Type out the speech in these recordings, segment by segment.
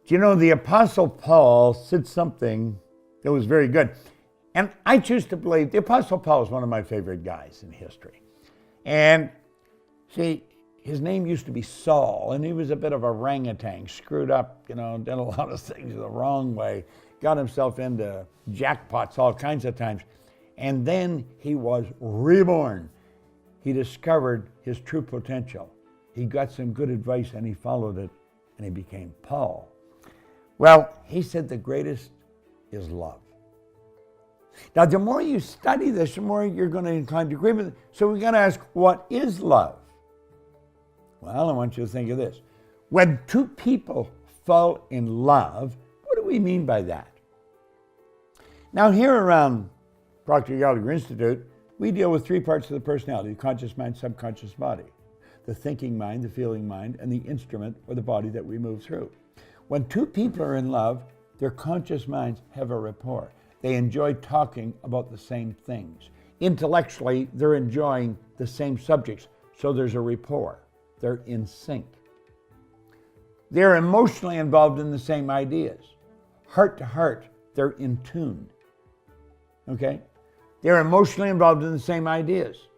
Do you know the Apostle Paul said something that was very good? And I choose to believe the Apostle Paul is one of my favorite guys in history. And see, his name used to be Saul, and he was a bit of a orangutan, screwed up, did a lot of things the wrong way, got himself into jackpots all kinds of times. And then he was reborn. He discovered his true potential. He got some good advice and he followed it, and he became Paul. Well, he said the greatest is love. Now, the more you study this, the more you're going to incline to agree with it. So we got to ask, what is love? Well, I want you to think of this. When two people fall in love, what do we mean by that? Now, here around Proctor Gallagher Institute, we deal with three parts of the personality: the conscious mind, subconscious body, the thinking mind, the feeling mind, and the instrument or the body that we move through. When two people are in love, their conscious minds have a rapport. They enjoy talking about the same things. Intellectually, they're enjoying the same subjects, so there's a rapport. They're in sync. They're emotionally involved in the same ideas. Heart to heart, they're in tune. Okay? They're emotionally involved in the same ideas.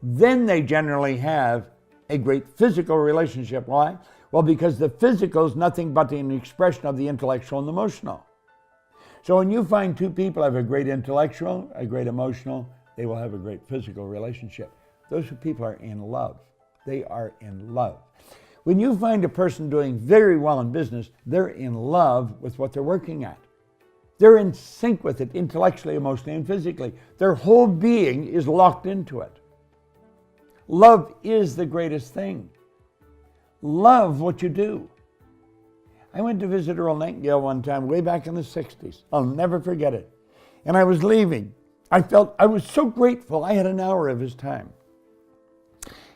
Then they generally have a great physical relationship. Why? Well, because the physical is nothing but an expression of the intellectual and emotional. So when you find two people have a great intellectual, a great emotional, they will have a great physical relationship. Those two people are in love. They are in love. When you find a person doing very well in business, they're in love with what they're working at. They're in sync with it intellectually, emotionally, and physically. Their whole being is locked into it. Love is the greatest thing. Love what you do. I went to visit Earl Nightingale one time, way back in the 60s. I'll never forget it. And I was leaving. I was so grateful. I had an hour of his time.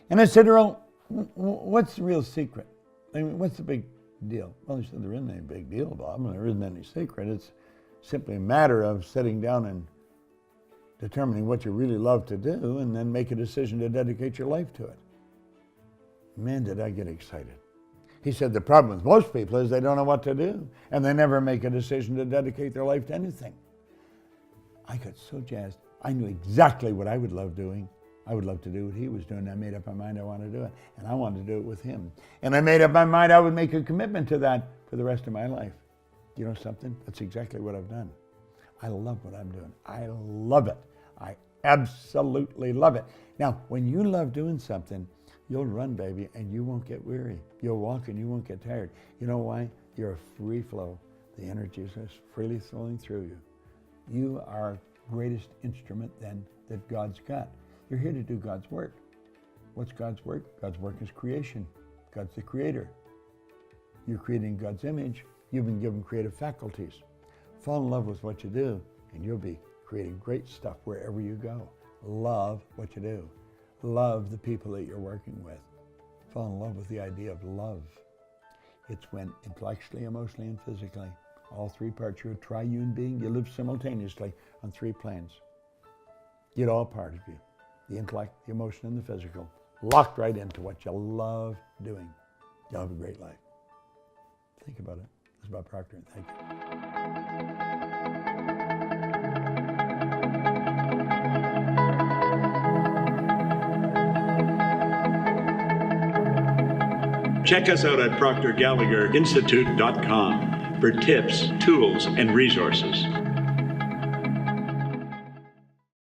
And I said, Earl, what's the real secret? I mean, what's the big deal? Well, he said, there isn't any big deal, Bob. There isn't any secret. It's simply a matter of sitting down and determining what you really love to do and then make a decision to dedicate your life to it. Man, did I get excited. He said, the problem with most people is they don't know what to do, and they never make a decision to dedicate their life to anything. I got so jazzed. I knew exactly what I would love doing. I would love to do what he was doing. I made up my mind I wanted to do it, and I wanted to do it with him. And I made up my mind I would make a commitment to that for the rest of my life. You know something? That's exactly what I've done. I love what I'm doing. I love it. I absolutely love it. Now, when you love doing something, you'll run, baby, and you won't get weary. You'll walk and you won't get tired. You know why? You're a free flow. The energy is just freely flowing through you. You are the greatest instrument then that God's got. You're here to do God's work. What's God's work? God's work is creation. God's the creator. You're creating God's image. You've been given creative faculties. Fall in love with what you do, and you'll be creating great stuff wherever you go. Love what you do. Love the people that you're working with. Fall in love with the idea of love. It's when intellectually, emotionally, and physically, all three parts, you're a triune being. You live simultaneously on three planes. Get all part of you. The intellect, the emotion, and the physical. Locked right into what you love doing. You'll have a great life. Think about it. This is Bob Proctor. Thank you. Check us out at ProctorGallagherInstitute.com for tips, tools, and resources.